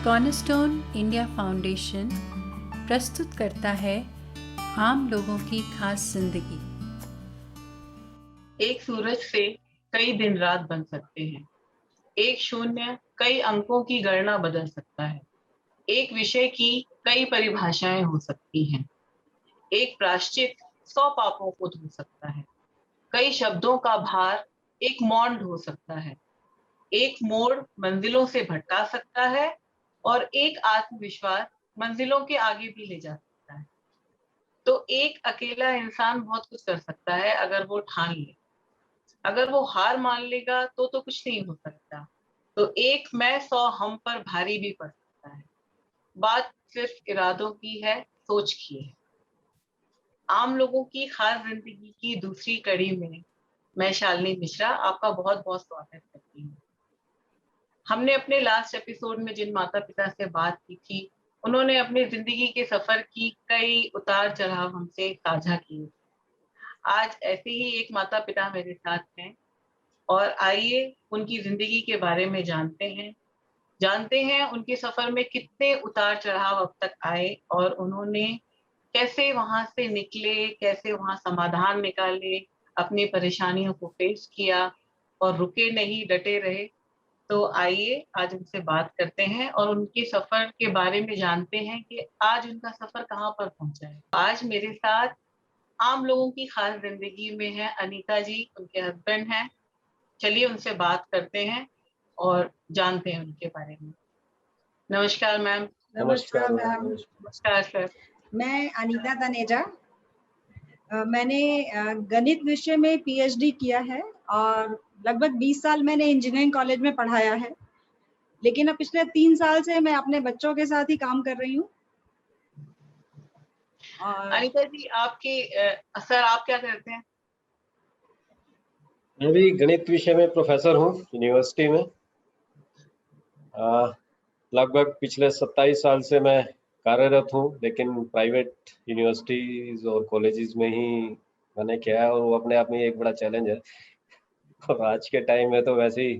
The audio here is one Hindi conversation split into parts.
कॉर्नरस्टोन इंडिया फाउंडेशन प्रस्तुत करता है आम लोगों की खास जिंदगी। एक सूरज से कई दिन रात बन सकते हैं। एक शून्य कई अंकों की गणना बदल सकता है। एक विषय की कई परिभाषाएं हो सकती हैं। एक प्रायश्चित 100 पापों को धो सकता है। कई शब्दों का भार एक मौन ढो सकता है। एक मोड़ मंजिलों से भटका सकता है और एक आत्मविश्वास मंजिलों के आगे भी ले जा सकता है। तो एक अकेला इंसान बहुत कुछ कर सकता है अगर वो ठान ले। अगर वो हार मान लेगा तो कुछ नहीं हो सकता। तो एक मैं 100 हम पर भारी भी पड़ सकता है। बात सिर्फ इरादों की है, सोच की है। आम लोगों की खास जिंदगी की दूसरी कड़ी में मैं शालिनी मिश्रा आपका बहुत बहुत स्वागत करती हूँ। हमने अपने लास्ट एपिसोड में जिन माता पिता से बात की थी, उन्होंने अपनी जिंदगी के सफर की कई उतार चढ़ाव हमसे साझा किए। आज ऐसे ही एक माता पिता मेरे साथ हैं और आइए उनकी जिंदगी के बारे में जानते हैं उनके सफर में कितने उतार चढ़ाव अब तक आए और उन्होंने कैसे वहां से निकले, कैसे वहां समाधान निकाले, अपनी परेशानियों को फेस किया और रुके नहीं, डटे रहे। तो आइए आज उनसे बात करते हैं और उनके सफर के बारे में जानते हैं कि आज उनका सफर कहाँ पर पहुंचा है। आज मेरे साथ आम लोगों की खास जिंदगी में है अनीता जी, उनके हस्बैंड हैं। चलिए उनसे बात करते हैं और जानते हैं उनके बारे में। नमस्कार मैम। नमस्कार मैम। नमस्कार सर। मैं अनीता तनेजा। मैंने गणित विषय में पीएचडी किया है और लगभग 20 साल मैंने इंजीनियरिंग कॉलेज में पढ़ाया है, लेकिन अब पिछले 3 साल से मैं अपने बच्चों के साथ ही काम कर रही हूँ। अनीता जी, सर आप क्या करते हैं? मैं भी गणित विषय में प्रोफेसर हूँ यूनिवर्सिटी में। लगभग पिछले 27 साल से मैं कार्यरत हूँ, लेकिन प्राइवेट यूनिवर्सिटीज और कॉलेजेस में ही मैंने किया है और वो अपने आप में एक बड़ा चैलेंज है। और आज के टाइम में तो वैसे ही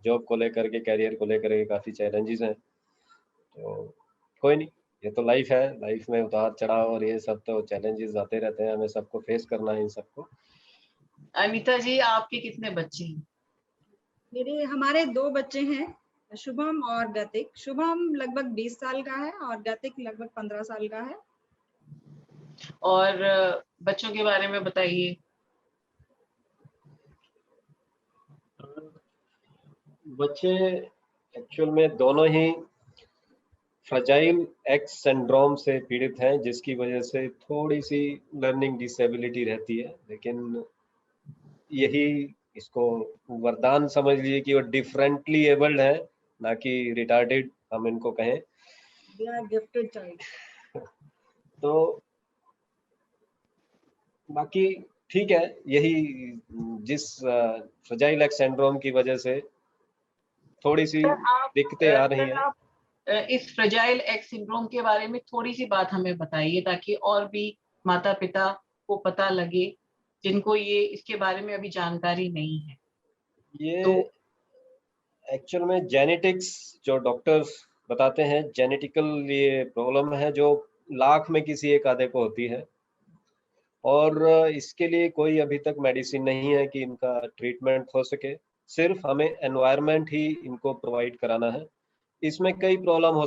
जॉब को लेकर के, कैरियर को लेकर के काफ़ी चैलेंजेस हैं। तो कोई नहीं, ये तो लाइफ है। लाइफ में उतार चढ़ाव और ये सब तो चैलेंजेस आते रहते हैं, हमें सबको फेस करना है इन सबको। अनीता जी, आपके कितने बच्चे हैं? हमारे 2 बच्चे हैं, शुभम और गतिक। शुभम लगभग 20 साल का है और गतिक लगभग 15 साल का है। और बच्चों के बारे में बताइए। बच्चे एक्चुअल में दोनों ही फ्रजाइल एक्स सिंड्रोम से पीड़ित हैं, जिसकी वजह से थोड़ी सी लर्निंग डिसेबिलिटी रहती है, लेकिन यही इसको वरदान समझ लीजिए कि वो डिफरेंटली एबल्ड है, ना कि रिटार्डेड हम इनको कहें। They are gifted child. तो बाकी ठीक है, यही जिस फ्रजाइल एक्स सिंड्रोम की वजह से थोड़ी सी दिक्कतें आ रही हैं। इस फ्रजाइल एक्स सिंड्रोम के बारे में थोड़ी सी बात हमें बताइए, ताकि और भी माता पिता को पता लगे जिनको ये इसके बारे में अभी जानकारी नहीं है। ये एक्चुअल में जेनेटिक्स, जो डॉक्टर्स बताते हैं, जेनेटिकल ये प्रॉब्लम है जो लाख में किसी एक आधे को होती है और इसके लिए कोई अभी तक मेडिसिन नहीं है कि इनका ट्रीटमेंट हो सके। सिर्फ हमें एनवायरनमेंट ही इनको प्रोवाइड कराना है। इसमें कई प्रॉब्लम हो,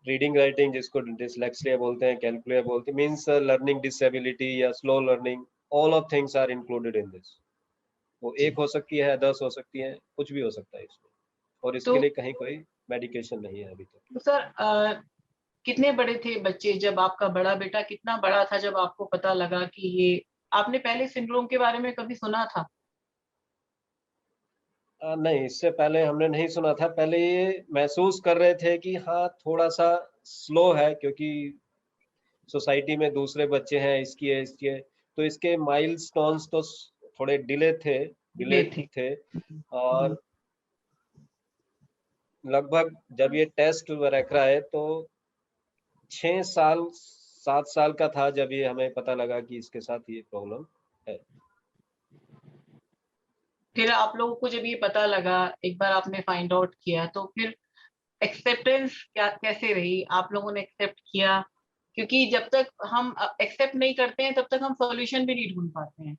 रीडिंग राइटिंग जिसको डिसलेक्सिया बोलते हैं, कैलकुलिया बोलते हैं, मींस लर्निंग डिसेबिलिटी या slow learning, all of things are included in this. वो एक हो सकती है, 10 हो सकती है, कुछ भी हो सकता है इसमें, और इसके लिए कहीं कोई मेडिकेशन नहीं है अभी तक। तो सर कितने बड़े थे बच्चे जब आपका बड़ा बेटा कितना बड़ा था जब आपको पता लगा कि ये, आपने पहले सिंड्रोम के बारे में कभी सुना था? नहीं, इससे पहले हमने नहीं सुना था। पहले ये महसूस कर रहे थे कि हाँ थोड़ा सा स्लो है, क्योंकि सोसाइटी में दूसरे बच्चे हैं, इसकी है, इसकी है, तो इसके माइलस्टोन्स तो थोड़े डिले थे। और लगभग जब ये टेस्ट रखा है तो 6 साल 7 साल का था जब ये हमें पता लगा कि इसके साथ ये प्रॉब्लम है। फिर आप लोगों को जब ये पता लगा, एक बार आपने फाइंड आउट किया, तो फिर एक्सेप्टेंस क्या कैसे रही, आप लोगों ने एक्सेप्ट किया? क्योंकि जब तक हम एक्सेप्ट नहीं करते हैं तब तक हम सॉल्यूशन भी नहीं ढूंढ पाते हैं।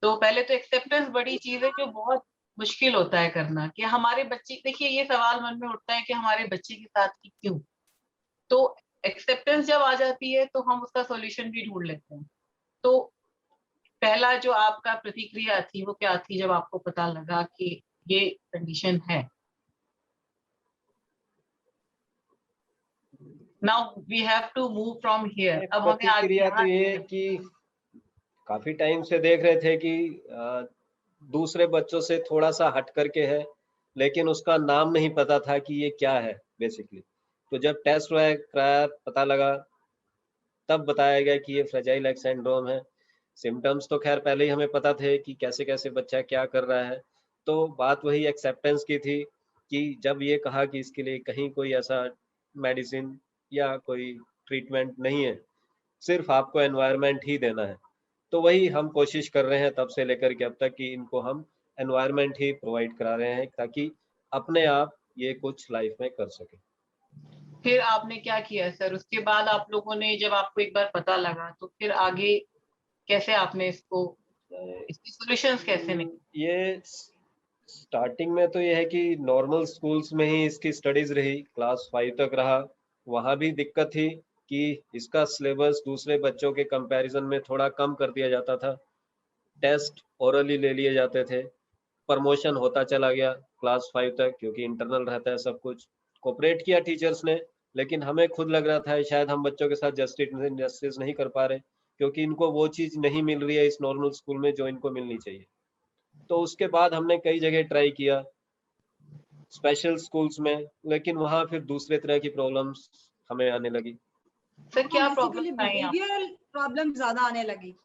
तो पहले तो एक्सेप्टेंस बड़ी चीज है जो बहुत मुश्किल होता है करना, कि हमारे बच्चे, देखिए ये सवाल मन में उठता है कि हमारे बच्चे के साथ ही क्यों। तो एक्सेप्टेंस जब आ जाती है तो हम उसका सॉल्यूशन भी ढूंढ लेते हैं। तो पहला जो आपका प्रतिक्रिया थी वो क्या थी जब आपको पता लगा कि ये कंडीशन है? Now we have to move from here, अब हमें आगे प्रतिक्रिया तो यहाँ ये कि काफी टाइम से देख रहे थे कि दूसरे बच्चों से थोड़ा सा हट करके है, लेकिन उसका नाम नहीं पता था कि ये क्या है बेसिकली। तो जब टेस्ट कराया, पता लगा, तब बताया गया कि ये फ्रेजाइल एक्स सिंड्रोम है। सिम्टम्स तो खैर पहले ही हमें पता थे कि कैसे कैसे बच्चा क्या कर रहा है। तो बात वही एक्सेप्टेंस की थी कि जब ये कहा कि इसके लिए कहीं कोई ऐसा मेडिसिन या कोई ट्रीटमेंट नहीं है, सिर्फ आपको एनवायरनमेंट ही देना है। तो वही हम कोशिश कर रहे हैं तब से लेकर के अब तक कि इनको हम एनवायरनमेंट ही प्रोवाइड करा रहे हैं ताकि अपने आप ये कुछ लाइफ में कर सके। फिर आपने क्या किया सर? उसके बाद आप लोगों ने, जब आपको एक बार पता लगा, तो फिर आगे कैसे आपने इसको, इसकी सॉल्यूशंस कैसे निकले? ये स्टार्टिंग में तो ये है कि नॉर्मल स्कूल्स में ही इसकी स्टडीज रही, क्लास 5 तक रहा। वहाँ भी दिक्कत थी कि इसका सिलेबस दूसरे बच्चों के कंपैरिजन में थोड़ा कम कर दिया जाता था, टेस्ट ओरली ले लिए जाते थे। प्रमोशन होता चला गया क्लास 5 तक, क्योंकि इंटरनल रहता है सब कुछ। कोऑपरेट किया टीचर्स ने, लेकिन हमें खुद लग रहा था शायद हम बच्चों के साथ जस्टिस नहीं कर पा रहे, क्योंकि इनको वो चीज़ नहीं मिल रही है इस नॉर्मल स्कूल में जो इनको मिलनी चाहिए। तो उसके बाद हमने कई जगह ट्राई किया स्पेशल स्कूल्स में, लेकिन वहाँ फिर दूसरे तरह की प्रॉब्लम्स हमें आने लगी। सर क्या बेसिकली प्रॉब्लम आई आप? बिहेवियरल प्रॉब्लम ज्यादा आने लगी।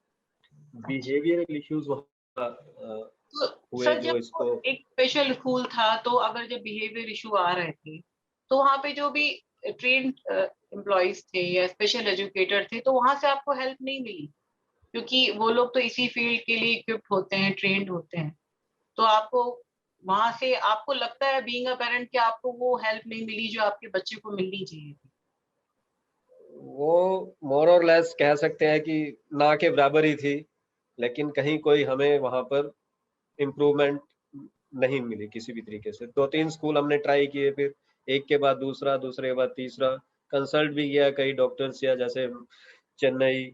बिहेवियरल इश्यूज तो हुए सर जो जब इसको। एक स्पेशल स्कूल था, तो अगर जब बिहेवियर इशू आ रहे थे, तो वहाँ पे जो भी ट्रेन एम्प्लॉयज थे या स्पेशल एजुकेटर थे, तो वहां से आपको हेल्प नहीं मिली? क्योंकि वो लोग तो इसी फील्ड के लिए इक्विप्ड होते हैं, ट्रेंड होते हैं। तो आपको वहां से, आपको लगता है बीइंग अ पेरेंट कि आपको वो हेल्प नहीं मिली जो आपके बच्चे को मिलनी चाहिए थी? वो मोर और लेस कह सकते हैं कि ना के बराबर ही थी, लेकिन कहीं कोई हमें वहां पर इम्प्रूवमेंट नहीं मिली किसी भी तरीके से। 2-3 स्कूल हमने ट्राई किए, फिर एक के बाद दूसरा, दूसरे के बाद तीसरा, कंसल्ट भी किया कई डॉक्टर्स, या जैसे चेन्नई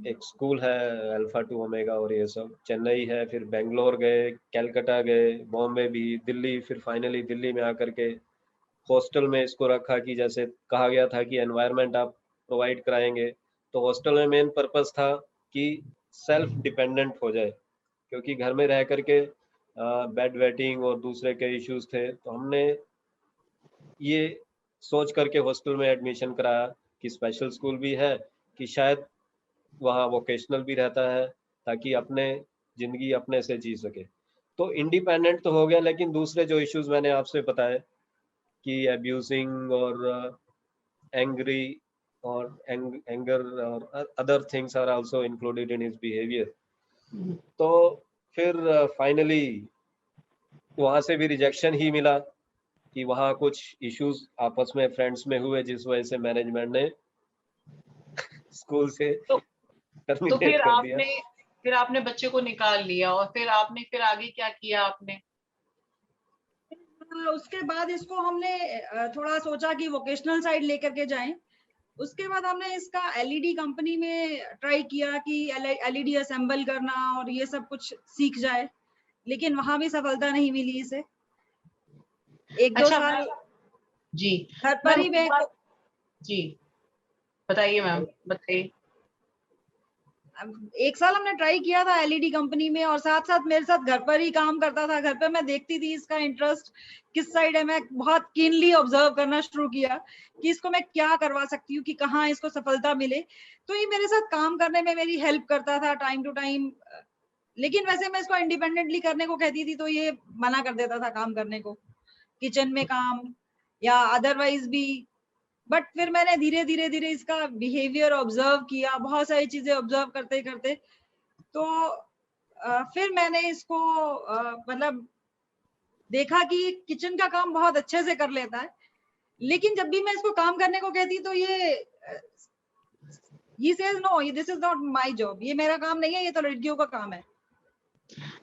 एक स्कूल है अल्फा टू ओमेगा, और ये सब चेन्नई है, फिर बेंगलोर गए, कैलकाटा गए, बॉम्बे भी, दिल्ली, फिर फाइनली दिल्ली में आकर के हॉस्टल में इसको रखा कि जैसे कहा गया था कि एनवायरनमेंट आप प्रोवाइड कराएंगे। तो हॉस्टल में मेन पर्पस था कि सेल्फ डिपेंडेंट हो जाए, क्योंकि घर में रह करके बेड वेटिंग और दूसरे के इश्यूज थे। तो हमने ये सोच करके हॉस्टल में एडमिशन कराया कि स्पेशल स्कूल भी है, कि शायद वहाँ वोकेशनल भी रहता है, ताकि अपने जिंदगी अपने से जी सके। तो इंडिपेंडेंट तो हो गया, लेकिन दूसरे जो इश्यूज मैंने आपसे बताए कि अब्यूजिंग और एंग्री और एंगर और other things are also included in his behaviour. तो फिर फाइनली वहाँ से भी रिजेक्शन ही मिला कि वहाँ कुछ इश्यूज आपस में फ्रेंड्स में हुए, जिस वजह से मैनेजमेंट ने स्कूल से तो टर्मिनेट कर दिया। फिर आपने बच्चे को निकाल लिया, और फिर आपने फिर आगे क्या किया आपने? उसके बाद इसको हमने थोड़ा सोचा कि वोकेशनल साइड लेकर के जाएं। उसके बाद हमने इसका एलईडी कंपनी में ट्राई किया कि एलईडी असेंबल करना और ये सब कुछ सीख जाए, लेकिन वहां भी सफलता नहीं मिली इसे। 1-2 अच्छा साल जी घर पर ही मैं जी बताइए मैम, बताइए। 1 साल हमने ट्राई किया था एलईडी कंपनी में, और साथ साथ मेरे साथ घर पर ही काम करता था। घर पे मैं देखती थी इसका इंटरेस्ट किस साइड है। मैं बहुत कीनली ऑब्जर्व करना शुरू किया कि इसको मैं क्या करवा सकती हूँ, कि कहाँ इसको सफलता मिले। तो ये मेरे साथ काम करने में मेरी हेल्प करता था टाइम टू टाइम। लेकिन वैसे मैं इसको इंडिपेंडेंटली करने को कहती थी तो ये मना कर देता था काम करने को, किचन में काम या अदरवाइज भी। बट फिर मैंने धीरे धीरे धीरे इसका बिहेवियर ऑब्जर्व किया, बहुत सारी चीजें ऑब्जर्व करते करते, तो फिर मैंने इसको मतलब देखा कि किचन का काम बहुत अच्छे से कर लेता है, लेकिन जब भी मैं इसको काम करने को कहती तो ये says no, this is not my job, ये मेरा काम नहीं है, ये तो लड़कियों का काम है।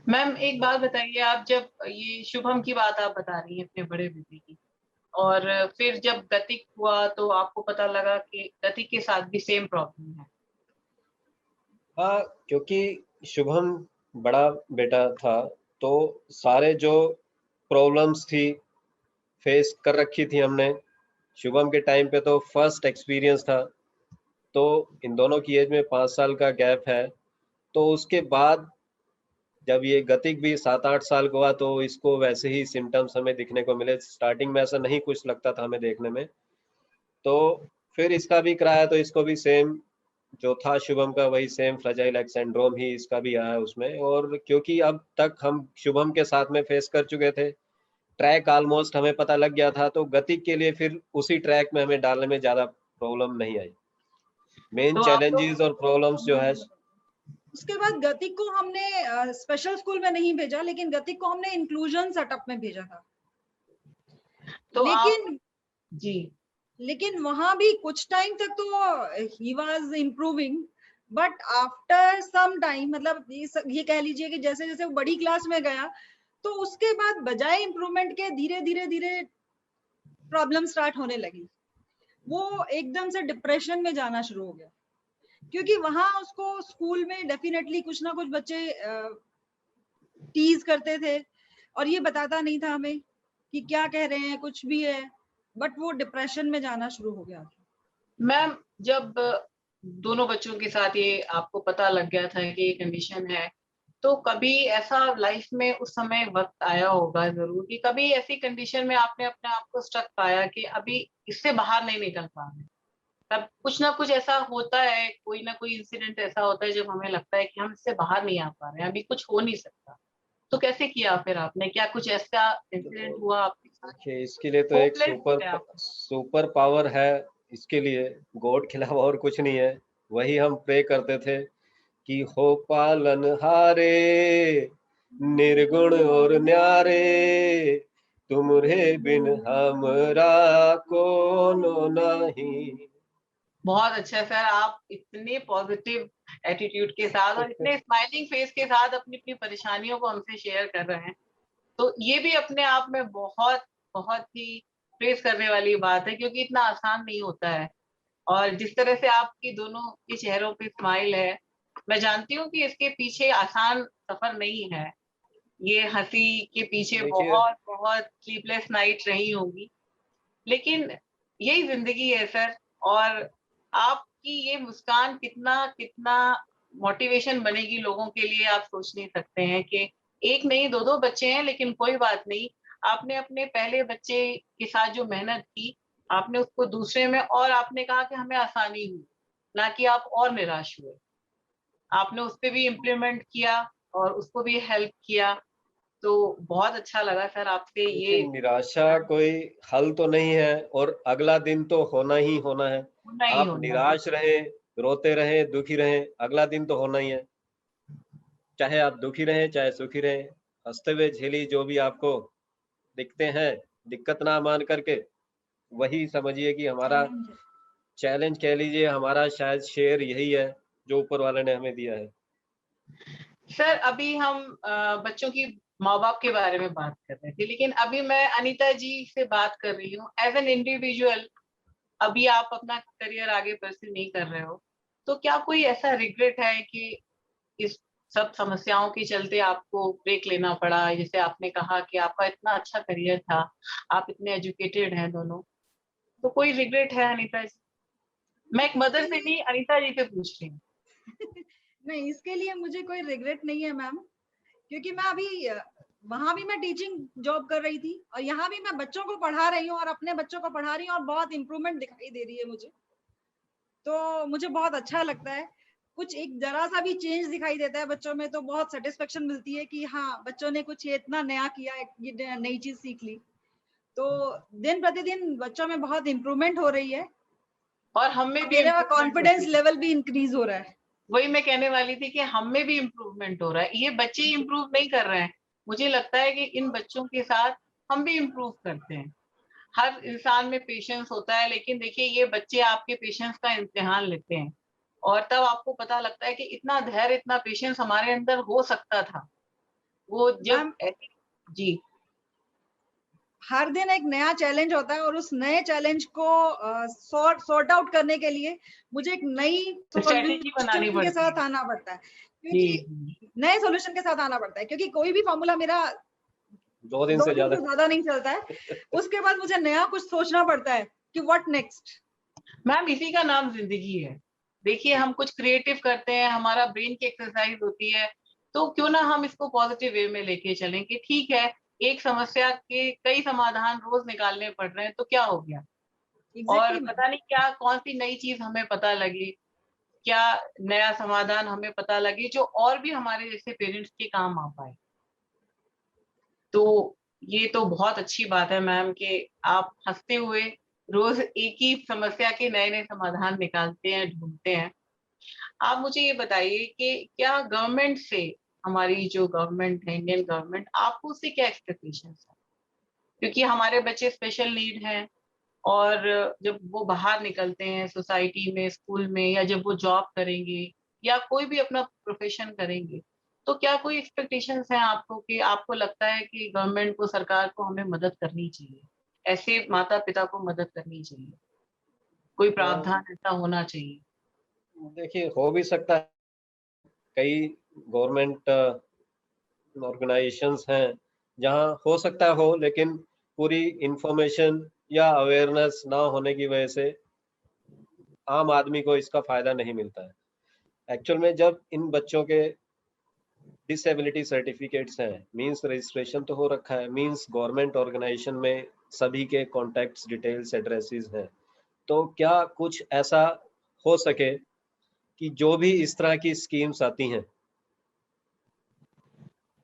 मैम एक बात बताइए, आप जब ये शुभम की बात आप बता रही हैं अपने बड़े बेटे की, और फिर जब गतिक हुआ तो आपको पता लगा कि गतिक के साथ भी सेम प्रॉब्लम है। हाँ, क्योंकि शुभम बड़ा बेटा था तो सारे जो प्रॉब्लम्स थी फेस कर रखी थी हमने। शुभम के टाइम पे तो फर्स्ट एक्सपीरियंस था, तो इन दोनों की एज में 5 साल का गैप है। तो उसके बाद जब ये गतिक भी 7-8 साल का हुआ तो इसको वैसे ही सिम्टम्स हमें दिखने को मिले। स्टार्टिंग में ऐसा नहीं कुछ लगता था हमें देखने में, तो फिर इसका भी कराया तो इसको भी सेम जो था शुभम का वही सेम फ्रेजाइल एक्स सिंड्रोम ही इसका भी आया उसमें। और क्योंकि अब तक हम शुभम के साथ में फेस कर चुके थे, ट्रैक ऑलमोस्ट हमें पता लग गया था, तो गतिक के लिए फिर उसी ट्रैक में हमें डालने में ज्यादा प्रॉब्लम नहीं आई। मेन तो आप लोग चैलेंजेस और प्रॉब्लम्स जो है, उसके बाद गतिक को हमने स्पेशल स्कूल में नहीं भेजा, लेकिन गतिक को हमने इंक्लूजन सेटअप में भेजा था। तो लेकिन जी लेकिन वहां भी कुछ टाइम तक तो he was improving, but after some time, मतलब ये कह लीजिए कि जैसे जैसे वो बड़ी क्लास में गया तो उसके बाद बजाय इम्प्रूवमेंट के धीरे धीरे धीरे प्रॉब्लम स्टार्ट होने लगी। वो एकदम से डिप्रेशन में जाना शुरू हो गया, क्योंकि वहां उसको स्कूल में डेफिनेटली कुछ ना कुछ बच्चे टीज करते थे और ये बताता नहीं था हमें कि क्या कह रहे हैं, कुछ भी है, बट वो डिप्रेशन में जाना शुरू हो गया था। मैम, जब दोनों बच्चों के साथ ये आपको पता लग गया था कि ये कंडीशन है, तो कभी ऐसा लाइफ में उस समय वक्त आया होगा जरूर कि कभी ऐसी कंडीशन में आपने अपने आप को स्टक पाया कि अभी इससे बाहर नहीं निकल पा रहे? तब कुछ ना कुछ ऐसा होता है, कोई ना कोई इंसिडेंट ऐसा होता है जब हमें लगता है कि हम इससे बाहर नहीं आ पा रहे हैं, अभी कुछ हो नहीं सकता। तो कैसे किया फिर आपने? क्या कुछ ऐसा इंसिडेंट हुआ आपके साथ? देखिए इसके लिए तो एक होपलेस थे आप? सुपर पावर है इसके लिए, गॉड के अलावा और कुछ नहीं है। वही हम प्रे करते थे कि हो पालनहारे निर्गुण और न्यारे, तुमरे बिन हमरा कोनो नहीं। बहुत अच्छा सर, आप इतने पॉजिटिव एटीट्यूड के साथ और इतने स्माइलिंग फेस के साथ अपनी अपनी परेशानियों को हमसे शेयर कर रहे हैं, तो ये भी अपने आप में बहुत बहुत ही प्रेस करने वाली बात है, क्योंकि इतना आसान नहीं होता है। और जिस तरह से आपकी दोनों के चेहरों पे स्माइल है, मैं जानती हूँ कि इसके पीछे आसान सफर नहीं है। ये हंसी के पीछे देखिए बहुत बहुत स्लीपलेस नाइट रही होंगी, लेकिन यही जिंदगी है सर। और आपकी ये मुस्कान कितना कितना मोटिवेशन बनेगी लोगों के लिए, आप सोच नहीं सकते हैं कि एक नहीं दो दो बच्चे हैं, लेकिन कोई बात नहीं, आपने अपने पहले बच्चे के साथ जो मेहनत की, आपने उसको दूसरे में, और आपने कहा कि हमें आसानी हुई, ना कि आप और निराश हुए। आपने उस पर भी इम्प्लीमेंट किया और उसको भी हेल्प किया। तो बहुत अच्छा लगा सर आपसे ये। देखिए निराशा कोई हल तो नहीं है, और अगला दिन तो होना ही होना है। होना ही आप होना है। निराश रहे, रोते रहे, दुखी रहे, अगला दिन तो होना ही है। चाहे आप दुखी रहे चाहे सुखी रहे, हंसते हुए झेली जो भी आपको दिखते हैं, दिक्कत ना मान करके वही समझिए कि हमारा चैलेंज कह लीजिए, हमारा शायद शेर यही है जो ऊपर वाले ने हमें दिया है। सर अभी हम बच्चों की माँ बाप के बारे में बात कर रहे थे, लेकिन अभी मैं अनीता जी से बात कर रही हूँ एज एन इंडिविजुअल। अभी आप अपना करियर आगे परस्यू नहीं कर रहे हो, तो क्या कोई ऐसा रिग्रेट है कि इस सब समस्याओं के चलते आपको ब्रेक लेना पड़ा? जैसे आपने कहा कि आपका इतना अच्छा करियर था, आप इतने एजुकेटेड हैं दोनों, तो कोई रिग्रेट है अनीता जी? मैं एक मदर से नहीं, अनीता जी से पूछ रही हूँ। नहीं, इसके लिए मुझे कोई रिग्रेट नहीं है मैम, क्योंकि मैं अभी वहां भी मैं टीचिंग जॉब कर रही थी और यहाँ भी मैं बच्चों को पढ़ा रही हूँ और अपने बच्चों को पढ़ा रही हूँ, और बहुत इम्प्रूवमेंट दिखाई दे रही है मुझे। तो मुझे बहुत अच्छा लगता है, कुछ एक जरा सा भी चेंज दिखाई देता है बच्चों में तो बहुत सेटिस्फेक्शन मिलती है कि हाँ, बच्चों ने कुछ ये इतना नया किया, ये नई चीज सीख ली। तो दिन प्रतिदिन बच्चों में बहुत इम्प्रूवमेंट हो रही है और हमें भी मेरा इम्प्रूवमेंट कॉन्फिडेंस होती है। लेवल भी इंक्रीज हो रहा है। वही मैं कहने वाली थी कि हम में भी इम्प्रूवमेंट हो रहा है, ये बच्चे इम्प्रूव नहीं कर रहे हैं, मुझे लगता है कि इन बच्चों के साथ हम भी इम्प्रूव करते हैं। हर इंसान में पेशेंस होता है, लेकिन देखिए ये बच्चे आपके पेशेंस का इम्तिहान लेते हैं और तब आपको पता लगता है कि इतना धैर्य, इतना पेशेंस हमारे अंदर हो सकता था। वो जब मैम, ऐसी जी, हर दिन एक नया चैलेंज होता है और उस नए चैलेंज को सॉर्ट आउट करने के लिए मुझे एक नई स्ट्रैटेजी बनानी सॉल्यूशन के पड़ती साथ है। आना पड़ता है, जी, क्योंकि नए सॉल्यूशन के साथ आना पड़ता है, क्योंकि कोई भी फॉर्मूला मेरा 2 दिन 2 से दिन ज्यादा। से ज़्यादा नहीं चलता है। उसके बाद मुझे नया कुछ सोचना पड़ता है कि व्हाट नेक्स्ट? मैम इसी का नाम जिंदगी है। देखिए हम कुछ क्रिएटिव करते हैं, हमारा ब्रेन की एक्सरसाइज होती है, तो क्यों ना हम इसको पॉजिटिव वे में लेके चलें कि ठीक है, एक समस्या के कई समाधान रोज निकालने पड़ रहे हैं, तो क्या हो गया? और एग्ज़ैक्टली मैम। पता नहीं क्या कौन सी नई चीज हमें पता लगी, क्या नया समाधान हमें पता लगे जो और भी हमारे जैसे पेरेंट्स के काम आ पाए। तो ये तो बहुत अच्छी बात है मैम कि आप हँसते हुए रोज एक ही समस्या के नए-नए समाधान निकालते हैं, ढूँढते हैं। आप मुझे ये बताइए कि क्या गवर्नमेंट से, हमारी जो गवर्नमेंट है, इंडियन गवर्नमेंट, आपको उससे क्या एक्सपेक्टेशंस है? क्योंकि हमारे बच्चे स्पेशल नीड हैं और जब वो बाहर निकलते हैं सोसाइटी में, स्कूल में, या जब वो जॉब करेंगे या कोई भी अपना प्रोफेशन करेंगे, तो क्या कोई एक्सपेक्टेशंस हैं आपको कि आपको लगता है कि गवर्नमेंट को, सरकार को हमें मदद करनी चाहिए, ऐसे माता-पिता को मदद करनी चाहिए, कोई प्रावधान ऐसा होना चाहिए? देखिए हो भी सकता है, कई गवर्नमेंट ऑर्गेनाइजेशंस हैं जहां हो सकता है हो, लेकिन पूरी इंफॉर्मेशन या अवेयरनेस ना होने की वजह से आम आदमी को इसका फायदा नहीं मिलता है। एक्चुअल में जब इन बच्चों के डिसेबिलिटी सर्टिफिकेट्स हैं, मींस रजिस्ट्रेशन तो हो रखा है, मींस गवर्नमेंट ऑर्गेनाइजेशन में सभी के कॉन्टैक्ट्स, डिटेल्स, एड्रेसेस हैं, तो क्या कुछ ऐसा हो सके कि जो भी इस तरह की स्कीम्स आती हैं,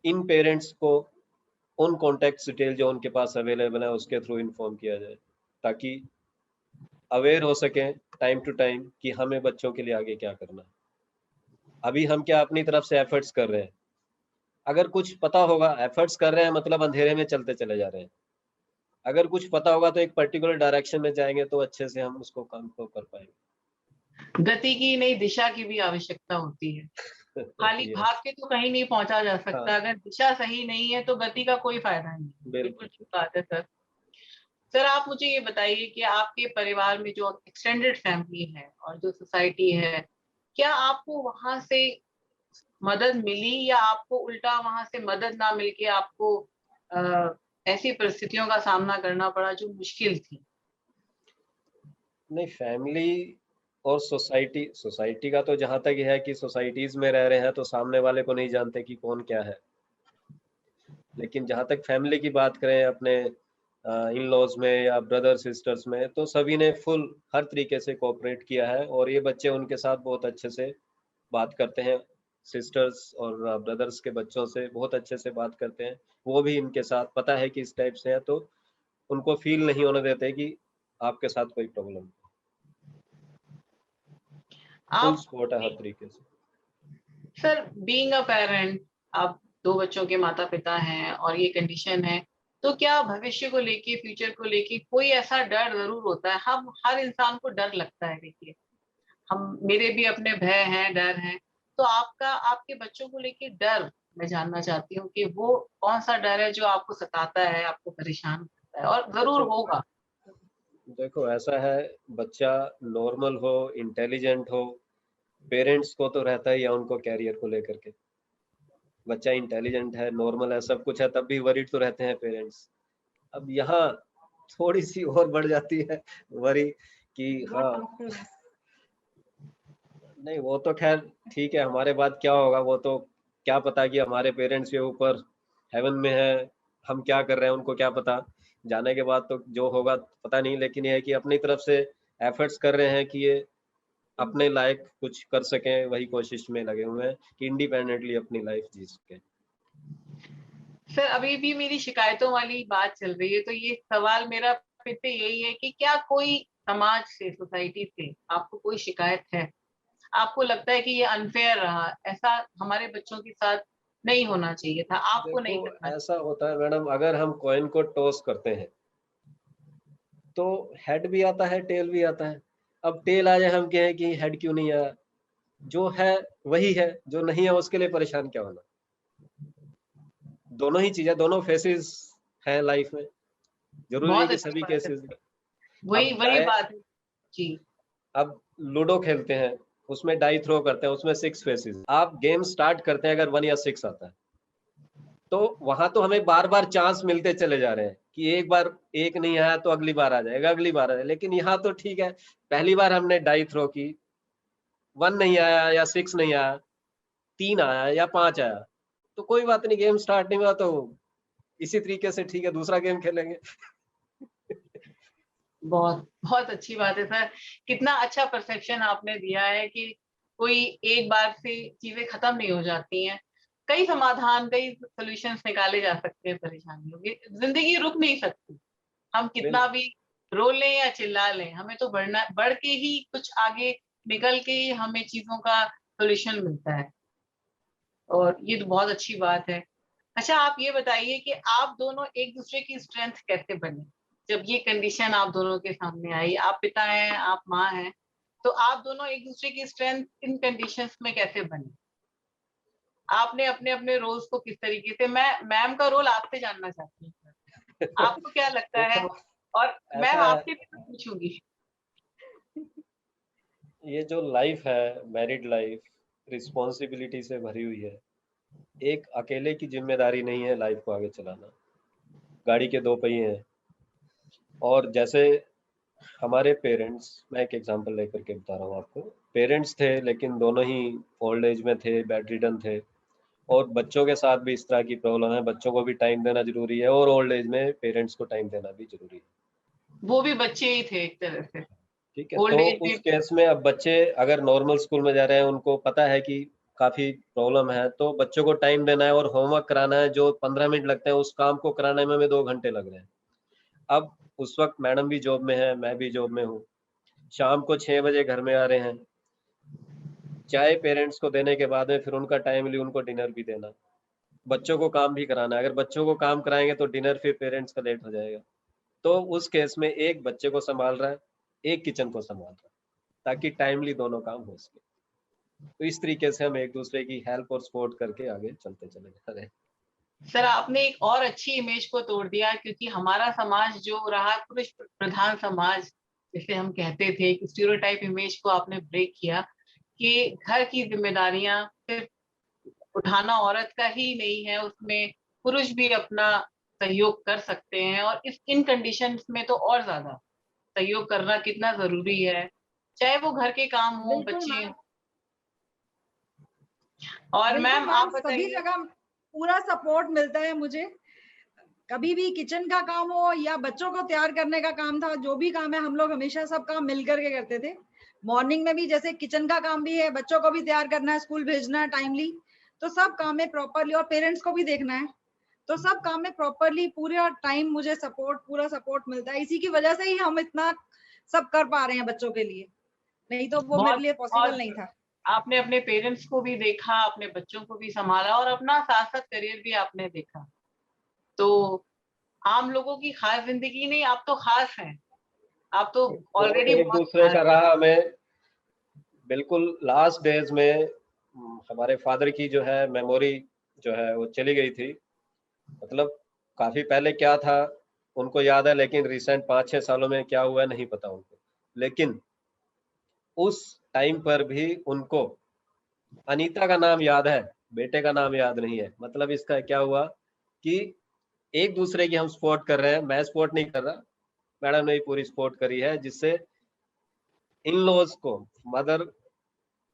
इन पेरेंट्स को उन कॉन्टैक्ट डिटेल जो उनके पास अवेलेबल है उसके थ्रू इन्फॉर्म किया जाए, ताकि अवेयर हो सकें टाइम टू टाइम कि हमें बच्चों के लिए आगे क्या करना है। अभी हम क्या अपनी तरफ से एफर्ट्स कर रहे हैं, अगर कुछ पता होगा, एफर्ट्स कर रहे हैं मतलब अंधेरे में चलते चले जा रहे हैं, अगर कुछ पता होगा तो एक पर्टिकुलर डायरेक्शन में जाएंगे तो अच्छे से हम उसको काम को कर गति की नई दिशा की भी आवश्यकता होती है। खाली पाएंगे। भाग यस, के तो कहीं नहीं पहुँचा जा हाँ, सकता, अगर दिशा सही नहीं है तो गति का कोई फ़ायदा नहीं है। बिल्कुल बिल्कुल। ठीक बात है सर। सर आप मुझे ये बताइए कि आपके परिवार में जो एक्सटेंडेड फैमिली है और जो सोसाइटी है, क्या आपको वहाँ से मदद मिली या आपको उल्टा वहाँ से मदद ना मिलके आपको अ, ऐसी परिस्थितियों का सामना करना पड़ा जो मुश्किल थी? नहीं, फैमिली और सोसाइटी, सोसाइटी का तो जहां तक है कि सोसाइटीज में रह रहे हैं तो सामने वाले को नहीं जानते कि कौन क्या है, लेकिन जहां तक फैमिली की बात करें अपने इन लॉज में या ब्रदर सिस्टर्स में, तो सभी ने फुल हर तरीके से कोऑपरेट किया है और ये बच्चे उनके साथ बहुत अच्छे से बात करते हैं, सिस्टर्स और ब्रदर्स के बच्चों से बहुत अच्छे से बात करते हैं, वो भी इनके साथ पता है कि इस टाइप से है, तो उनको फील नहीं होने देते कि आपके साथ कोई प्रॉब्लम। फुल आप सपोर्ट है हर तरीके से। सर बीइंग अ पेरेंट, आप 2 बच्चों के माता-पिता हैं और ये कंडीशन है, तो क्या भविष्य को लेके, फ्यूचर को लेके कोई ऐसा डर ज़रूर होता है? हम हर इंसान को डर लगता है देखिए। हम, मेरे भी अपने भय हैं, डर हैं। तो आपका, आपके बच्चों को लेके डर मैं जानना चाहती हूँ कि वो कौन-सा डर है जो आपको सताता है, आपको परेशान करता है और ज़रूर बच्चों, होगा? देखो ऐसा है, बच्चा नॉर्मल हो, इंटेलिजेंट हो, पेरेंट्स को तो रहता ही है उनको कैरियर को लेकर के। बच्चा इंटेलिजेंट है, नॉर्मल है, सब कुछ है, तब भी वरीड तो रहते हैं पेरेंट्स। अब यहाँ थोड़ी सी और बढ़ जाती है वरी कि हाँ, व्हाट आफ्टर दिस? नहीं वो तो खैर ठीक है, हमारे बाद क्या होगा वो तो क्या पता, कि हमारे पेरेंट्स के ऊपर हेवन में है, हम क्या कर रहे हैं उनको क्या पता, जाने के बाद तो जो होगा पता नहीं, लेकिन ये है कि अपनी तरफ से एफर्ट्स कर रहे हैं कि ये अपने लायक कुछ कर सकें, वही कोशिश में लगे हुए हैं कि इंडिपेंडेंटली अपनी लाइफ जी सकें। सर अभी भी मेरी शिकायतों वाली बात चल रही है, तो ये सवाल मेरा फिर से यही है कि क्या कोई समाज से, सोसाइटी से आपको कोई शिकायत है? आपको लगता है कि ये अनफेयर रहा, ऐसा हमारे बच्चों के साथ नहीं होना चाहिए था, आपको नहीं देखो करना ऐसा होता है मैडम, अगर हम कॉइन को टॉस करते हैं तो हेड भी आता है टेल भी आता है। अब टेल आ जाए हम कहें कि हेड क्यों नहीं आया, जो है वही है, जो नहीं है उसके लिए परेशान क्या होना। दोनों ही चीजें, दोनों फेसेस हैं लाइफ में, चाहिए। जरूरी है बहुत कि अच्छी सभी बात है, केसेस। वही अब वही बात है जी। अब लूडो खेलते हैं, उसमें डाई थ्रो करते हैं, उसमें 6 फेसेस। आप गेम स्टार्ट करते हैं अगर 1 या 6 आता है तो वहां तो हमें बार बार चांस मिलते चले जा रहे हैं कि एक बार एक नहीं आया तो अगली बार आ जाएगा, अगली बार आ जाएगा। लेकिन यहाँ तो ठीक है, पहली बार हमने डाई थ्रो की, 1 नहीं आया या 6 नहीं आया, 3 आया या 5 आया, तो कोई बात नहीं, गेम स्टार्ट नहीं हुआ तो इसी तरीके से ठीक है, दूसरा गेम खेलेंगे। बहुत बहुत अच्छी बात है सर, कितना अच्छा परसेप्शन आपने दिया है कि कोई एक बार से चीजें खत्म नहीं हो जाती हैं, कई समाधान, कई सॉल्यूशंस निकाले जा सकते हैं परेशानियों के। जिंदगी रुक नहीं सकती, हम कितना बिल्कुल भी रो लें या चिल्ला लें, हमें तो बढ़ के ही कुछ आगे निकल के ही हमें चीजों का सॉल्यूशन मिलता है, और ये तो बहुत अच्छी बात है। अच्छा, आप ये बताइए कि आप दोनों एक दूसरे की स्ट्रेंथ कैसे बने? जब ये कंडीशन आप दोनों के सामने आई, आप पिता हैं, आप माँ हैं, तो आप दोनों एक दूसरे की स्ट्रेंथ इन कंडीशंस में कैसे बने? आपने अपने अपने रोल्स को किस तरीके से, मैं मैम का रोल आपसे जानना चाहती हूँ, आपको क्या लगता है? देखो और मैम ऐसा है, आपसे भी कुछ पूछूंगी। ये जो लाइफ है, मैरिड लाइफ रिस्पॉन्सिबिलिटी से भरी हुई है। एक अकेले की जिम्मेदारी नहीं है लाइफ को आगे चलाना, गाड़ी के 2 पहिए हैं। और जैसे हमारे पेरेंट्स, मैं एक एग्जांपल लेकर के बता रहा हूँ आपको। पेरेंट्स थे लेकिन दोनों ही ओल्ड एज में थे, बेड रिडन थे, और बच्चों के साथ भी इस तरह की प्रॉब्लम है। बच्चों को भी टाइम देना जरूरी है और ओल्ड एज में पेरेंट्स को टाइम देना भी जरूरी है। वो भी बच्चे ही थे एक तरह से, ठीक है, तो ओल्ड एज उस में। केस में अब बच्चे अगर नॉर्मल स्कूल में जा रहे हैं, उनको पता है कि काफी प्रॉब्लम है, तो बच्चों को टाइम देना है और होमवर्क कराना है। जो 15 मिनट लगते हैं उस काम को कराने में हमें 2 घंटे लग रहे हैं। अब उस वक्त मैडम भी जॉब में है, मैं भी जॉब में हूँ, शाम को 6 बजे घर में आ रहे हैं, चाय पेरेंट्स को देने के बाद में फिर उनका टाइमली उनको डिनर भी देना, बच्चों को काम भी कराना है। अगर बच्चों को काम कराएंगे तो डिनर फिर पेरेंट्स का लेट हो जाएगा। तो उस केस में एक बच्चे को संभाल रहा है, एक किचन को संभाल रहा है, ताकि टाइमली दोनों काम हो सके। तो इस तरीके से हम एक दूसरे की हेल्प और सपोर्ट करके आगे चलते चले जा रहे हैं। सर, आपने एक और अच्छी इमेज को तोड़ दिया, क्योंकि हमारा समाज जो रहा पुरुष प्रधान समाज जिसे हम कहते थे, एक स्टीरियोटाइप इमेज को आपने ब्रेक किया कि घर की जिम्मेदारियां सिर्फ उठाना औरत का ही नहीं है, उसमें पुरुष भी अपना सहयोग कर सकते हैं, और इस इन कंडीशंस में तो और ज्यादा सहयोग करना कितना जरूरी है, चाहे वो घर के काम हो, बिल्कुल बच्चे। मैम, और बिल्कुल मैम मैम, आप सभी बताइए। जगह पूरा सपोर्ट मिलता है मुझे। कभी भी किचन का काम हो या बच्चों को तैयार करने का काम था, जो भी काम है हम लोग हमेशा सब काम मिल करके करते थे। मॉर्निंग में भी जैसे किचन का काम भी है, बच्चों को भी तैयार करना है, स्कूल भेजना है टाइमली, तो सब काम में प्रॉपरली, और पेरेंट्स को भी देखना है, तो सब काम में प्रॉपरली पूरा टाइम मुझे पूरा सपोर्ट मिलता है। इसी की वजह से ही हम इतना सब कर पा रहे हैं बच्चों के लिए, नहीं तो वो मेरे बहुत लिए पॉसिबल बहुत नहीं था। आपने अपने पेरेंट्स को भी देखा, अपने बच्चों को भी संभाला, और अपना साथ साथ करियर भी आपने देखा। तो आम लोगों की खास जिंदगी नहीं, आप तो खास हैं, आप तो सपोर्ट ऑलरेडी एक बहुत दूसरे खास का रहा हमें। बिल्कुल लास्ट डेज में हमारे फादर की जो है मेमोरी जो है वो चली गई थी। मतलब काफी पहले क्या था उनको याद है, लेकिन रिसेंट 5-6 सालों में क्या हुआ है नहीं पता उनको। लेकिन उस टाइम पर भी उनको अनीता का नाम याद है, बेटे का नाम याद नहीं है। मतलब इसका क्या हुआ कि एक दूसरे की हम सपोर्ट कर रहे हैं, मैं सपोर्ट नहीं कर रहा, मैडम ने भी पूरी सपोर्ट करी है, जिससे इन लॉज को, मदर,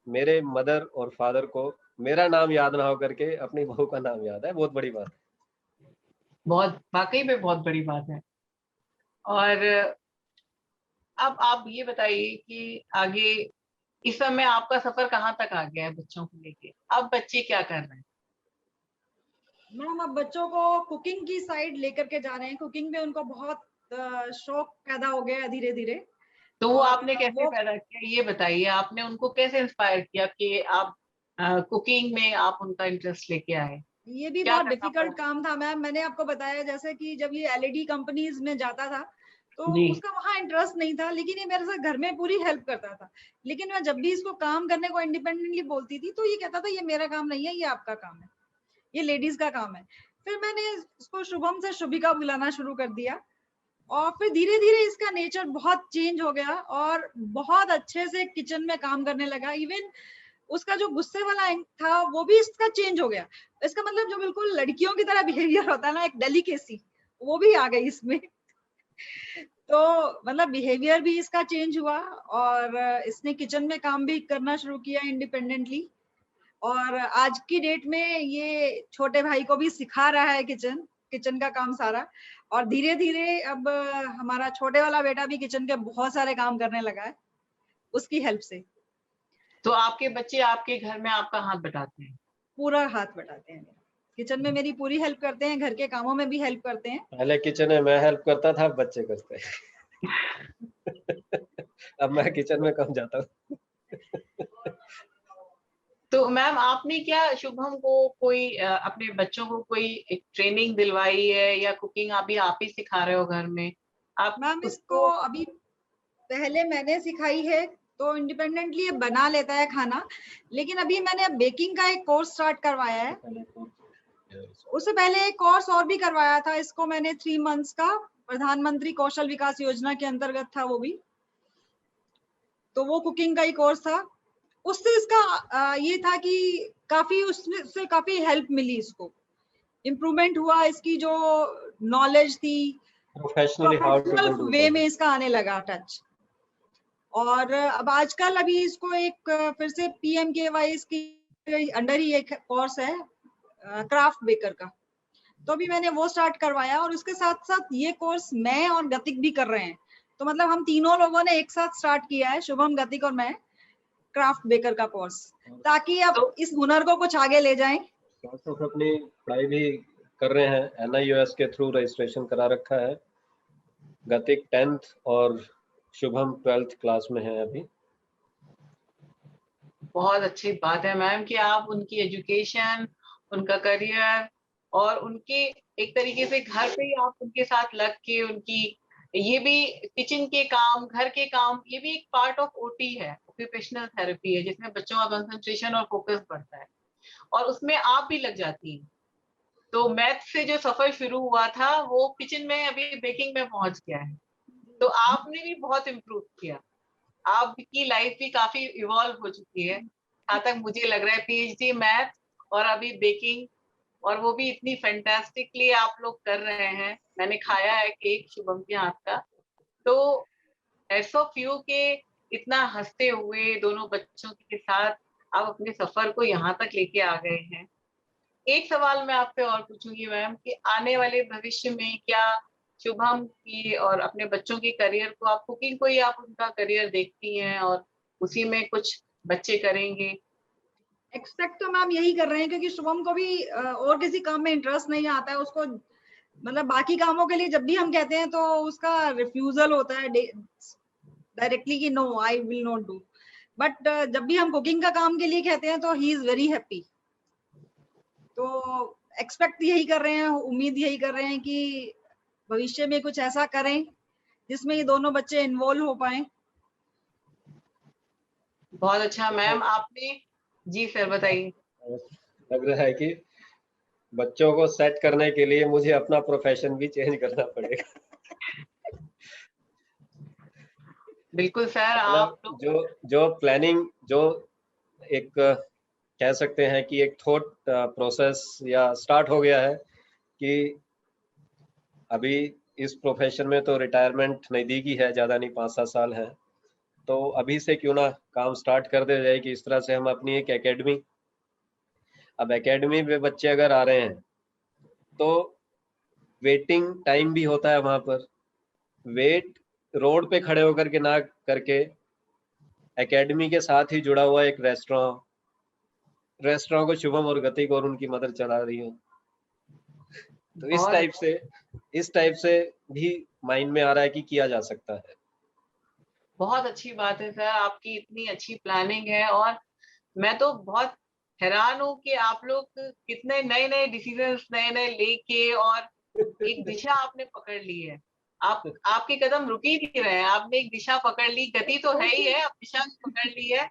मेरे मदर और फादर को मेरा नाम याद ना हो करके अपनी बहू का नाम याद है। बहुत बड़ी बात है। बहुत, वाकई में बहुत बड़ी बात है। और अब आप ये बताइए कि आगे इस समय आपका सफर कहाँ तक आ गया है बच्चों को लेके? अब बच्चे क्या कर रहे हैं? मैम अब बच्चों को कुकिंग की साइड लेकर के जा रहे हैं, कुकिंग में उनको बहुत शौक पैदा हो गया है धीरे धीरे। तो वो और आपने कैसे वो पैदा किया, ये बताइए, आपने उनको कैसे इंस्पायर किया कि आप कुकिंग में आप उनका इंटरेस्ट लेके आए? ये भी क्या बहुत करना डिफिकल्ट पड़ा? काम था मैम। मैंने आपको बताया जैसे कि जब ये एलईडी कंपनीज में जाता था तो जी। उसका वहां इंटरेस्ट नहीं था, लेकिन ये मेरे साथ घर में पूरी हेल्प करता था। लेकिन मैं जब भी इसको काम करने को इंडिपेंडेंटली बोलती थी तो ये कहता था ये मेरा काम नहीं है, ये आपका काम है, ये लेडीज का काम है। फिर मैंने इसको शुभम से शुभिका बुलाना शुरू कर दिया और फिर धीरे धीरे इसका नेचर बहुत चेंज हो गया और बहुत अच्छे से किचन में काम करने लगा। इवन उसका जो गुस्से वाला था वो भी इसका चेंज हो गया। इसका मतलब जो बिल्कुल लड़कियों की तरह बिहेवियर होता है ना, एक डेलिकेसी, वो भी आ गई इसमें। तो मतलब बिहेवियर भी इसका चेंज हुआ और इसने किचन में काम भी करना शुरू किया इंडिपेंडेंटली। और आज की डेट में ये छोटे भाई को भी सिखा रहा है किचन किचन का काम सारा। और धीरे धीरे अब हमारा छोटे वाला बेटा भी किचन के बहुत सारे काम करने लगा है उसकी हेल्प से। तो आपके बच्चे आपके घर में आपका हाथ बटाते हैं? पूरा हाथ बटाते हैं मेरा, किचन में मेरी पूरी हेल्प करते हैं, घर के कामों में भी हेल्प करते हैं। पहले किचन में मैं हेल्प करता था, अब बच्चे करते हैं। अब मैं किचन में कम जाता हूँ। तो मैम आपने क्या शुभम को कोई अपने बच्चों को कोई एक ट्रेनिंग दिलवाई है या कुकिंग अभी आप ही सिखा रहे हो घर में? आप मैम इसको उसको अभी पहले मैंने सिखाई है तो इंडिपेंडेंटली ये बना लेता है खाना। लेकिन अभी मैंने बेकिंग का एक कोर्स स्टार्ट करवाया है। उससे पहले एक कोर्स और भी करवाया था इसको मैंने 3 मंथ्स का, प्रधानमंत्री कौशल विकास योजना के अंतर्गत था वो भी। तो वो कुकिंग का ही कोर्स था। उससे इसका ये था कि काफी उससे काफी हेल्प मिली इसको, इम्प्रूवमेंट हुआ इसकी जो नॉलेज थी, professionally how to professional way में इसका आने लगा टच। और अब आजकल अभी इसको एक फिर से PMKY की अंडर ही एक कोर्स है क्राफ्ट बेकर का, तो अभी मैंने वो स्टार्ट करवाया। और उसके साथ साथ ये कोर्स मैं और गतिक भी कर रहे हैं। तो मतलब हम तीनों लोगों ने एक साथ स्टार्ट किया है, शुभम, गतिक और मैं, क्राफ्ट बेकर का कोर्स, ताकि अब तो इस हुनर को कुछ आगे ले जाएं। अपनी पढ़ाई भी कर रहे हैं, NIOS के थ्रू रजिस्ट्रेशन करा रखा है। गतिक 10th और शुभम 12th क्लास में है अभी। बहुत अच्छी बात है मैम कि आप उनकी एजुकेशन, उनका करियर और उनके एक तरीके से घर पे ही आप उनके साथ लग के उनकी ये भी किचन के काम, घर के काम, ये भी एक पार्ट ऑफ OT है, ऑक्यूपेशनल थेरेपी है, जिसमें बच्चों का कंसंट्रेशन और फोकस बढ़ता है और उसमें आप भी लग जाती हैं। तो मैथ से जो सफर शुरू हुआ था वो किचन में अभी बेकिंग में पहुंच गया है। तो आपने भी बहुत इम्प्रूव किया, आपकी लाइफ भी काफी इवॉल्व हो चुकी है जहाँ तक मुझे लग रहा है। PhD मैथ और अभी बेकिंग, और वो भी इतनी फैंटास्टिकली आप लोग कर रहे हैं। मैंने खाया है केक शुभम के हाथ का, तो हैट्स ऑफ यू के इतना हंसते हुए दोनों बच्चों के साथ आप अपने सफर को यहाँ तक लेके आ गए हैं। एक सवाल मैं आपसे और पूछूंगी मैम कि आने वाले भविष्य में क्या शुभम की और अपने बच्चों की करियर को, आप कुकिंग को ही आप उनका करियर देखती हैं और उसी में कुछ बच्चे करेंगे? एक्सपेक्ट तो मैम यही कर रहे हैं, क्योंकि शुभम को भी और किसी काम में इंटरेस्ट नहीं आता है उसको। मतलब बाकी कामों के लिए जब भी हम कहते हैं तो उसका रिफ्यूजल होता है डायरेक्टली कि no I will not do. But जब भी हम कुकिंग का काम के लिए कहते हैं तो ही इज वेरी हैप्पी। तो एक्सपेक्ट यही कर रहे हैं, उम्मीद यही कर रहे हैं कि भविष्य में कुछ ऐसा करें जिसमें ये दोनों बच्चे इन्वॉल्व हो पाए। बहुत अच्छा मैम। आपने जी सर बताइए। लग रहा है कि बच्चों को सेट करने के लिए मुझे अपना प्रोफेशन भी चेंज करना पड़ेगा। बिल्कुल सर। आप मतलब लोग जो प्लानिंग, जो एक कह सकते हैं कि एक थॉट प्रोसेस या स्टार्ट हो गया है कि अभी इस प्रोफेशन में तो रिटायरमेंट नज़दीकी है, ज़्यादा नहीं 5-7 साल है, तो अभी से क्यों ना काम स्टार्ट कर दे जाए कि इस तरह से हम अपनी एक एकेडमी, अब एकेडमी में बच्चे अगर आ रहे हैं तो वेटिंग टाइम भी होता है वहाँ पर। वेट रोड पे खड़े होकर के ना करके एकेडमी के साथ ही जुड़ा हुआ एक रेस्टोरेंट को शुभम और गतिक और उनकी मदर चला रही है। तो इस टाइप से भी माइंड में आ रहा है कि किया जा सकता है। बहुत अच्छी बात है सर, आपकी इतनी अच्छी प्लानिंग है। और मैं तो बहुत हैरान हूँ कि आप लोग कितने नए नए डिसीजंस नए नए लेके और एक दिशा आपने पकड़ ली है। आपके कदम रुक ही नहीं रहे हैं, आपने एक दिशा पकड़ ली, गति तो है ही है, अब दिशा भी पकड़ ली है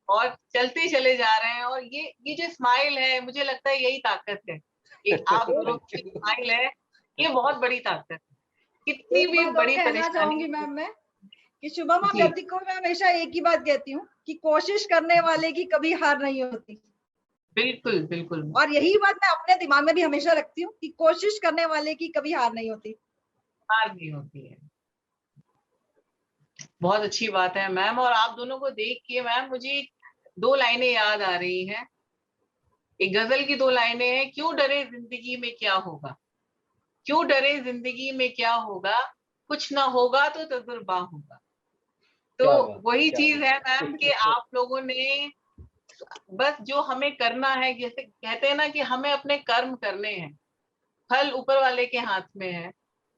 और चलते चले जा रहे हैं। और ये जो स्माइल है, मुझे लगता है यही ताकत है। एक आप दोनों Thank की you. स्माइल है, ये बहुत बड़ी ताकत है। कितनी एक भी बात और बड़ी कहना परेशानी चाहूंगी मैम मैं कि शुभम और जी गति को मैं हमेशा एक ही बात कहती हूँ कि कोशिश करने वाले की कभी हार नहीं होती। बिल्कुल बिल्कुल और यही बात मैं अपने दिमाग में भी हमेशा रखती हूँ कि कोशिश करने वाले की कभी हार नहीं होती। हार नहीं होती है। बहुत अच्छी बात है मैम। और आप दोनों को देख के मैम मुझे 2 लाइनें याद आ रही हैं। एक गजल की 2 लाइनें हैं, क्यों डरे जिंदगी में क्या होगा, क्यों डरे जिंदगी में क्या होगा, कुछ ना होगा तो तजुर्बा होगा। तो क्या बात वही क्या चीज है मैम कि बात। आप लोगों ने बस जो हमें करना है, जैसे कहते हैं ना कि हमें अपने कर्म करने हैं, फल ऊपर वाले के हाथ में है।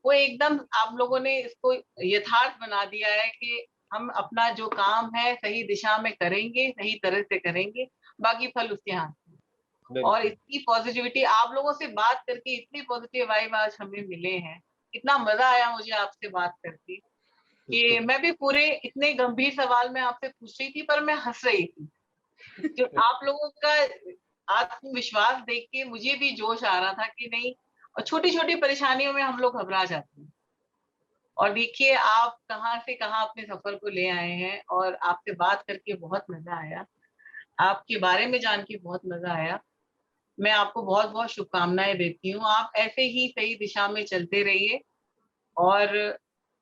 वो एकदम आप लोगों ने इसको यथार्थ बना दिया है कि हम अपना जो काम है सही दिशा में करेंगे, सही तरह से करेंगे, बाकी फल उसके हाथ में। और बिल्कुल इतनी पॉजिटिविटी, आप लोगों से बात करके इतनी पॉजिटिव वाइब आज हमें मिले हैं, इतना मजा आया मुझे आपसे बात करके कि मैं भी पूरे इतने गंभीर सवाल मैं आपसे पूछ रही थी पर मैं हंस रही थी। जो आप लोगों का आत्मविश्वास देख के मुझे भी जोश आ रहा था कि नहीं, और छोटी छोटी परेशानियों में हम लोग घबरा जाते हैं। और देखिए आप कहाँ से कहाँ अपने सफर को ले आए हैं, और आपसे बात करके बहुत मजा आया, आपके बारे में जान के बहुत मजा आया। मैं आपको बहुत बहुत शुभकामनाएं देती हूँ। आप ऐसे ही सही दिशा में चलते रहिए और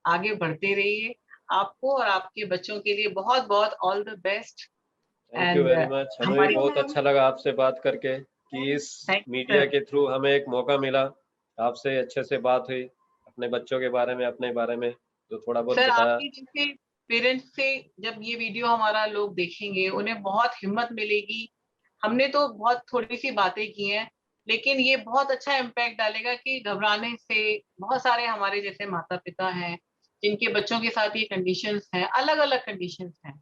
आगे बढ़ते रहिए। आपको और आपके बच्चों के लिए बहुत बहुत all the best. Thank you and very much. हमें भी हमारी बहुत अच्छा लगा आपसे बात करके कि इस थैंक मीडिया यू के थ्रू हमें एक मौका मिला, आपसे अच्छे से बात हुई, अपने बच्चों के बारे में, अपने बारे में जो थोड़ा बहुत सर। बताया। आपके जैसे पेरेंट्स से जब ये वीडियो हमारा लोग देखेंगे उन्हें बहुत हिम्मत मिलेगी। हमने तो बहुत थोड़ी सी बातें की हैं, लेकिन ये बहुत अच्छा इम्पैक्ट डालेगा कि घबराने से, बहुत सारे हमारे जैसे माता पिता हैं जिनके बच्चों के साथ ये कंडीशंस हैं, अलग अलग कंडीशंस हैं,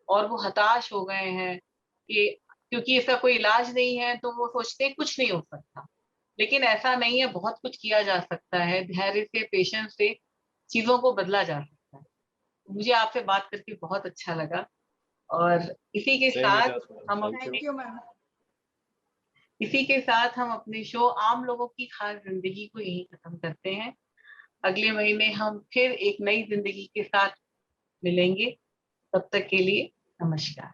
और वो हताश हो गए हैं कि क्योंकि इसका कोई इलाज नहीं है तो वो सोचते हैं कुछ नहीं हो सकता। लेकिन ऐसा नहीं है, बहुत कुछ किया जा सकता है, धैर्य से, पेशेंस से चीजों को बदला जा सकता है। मुझे आपसे बात करके बहुत अच्छा लगा। और इसी के सेम साथ हियर, हम thank you. Thank you ma'am. इसी के साथ हम अपने शो आम लोगों की खास जिंदगी को यहीं खत्म करते हैं। अगले महीने हम फिर एक नई जिंदगी के साथ मिलेंगे। तब तक के लिए नमस्कार।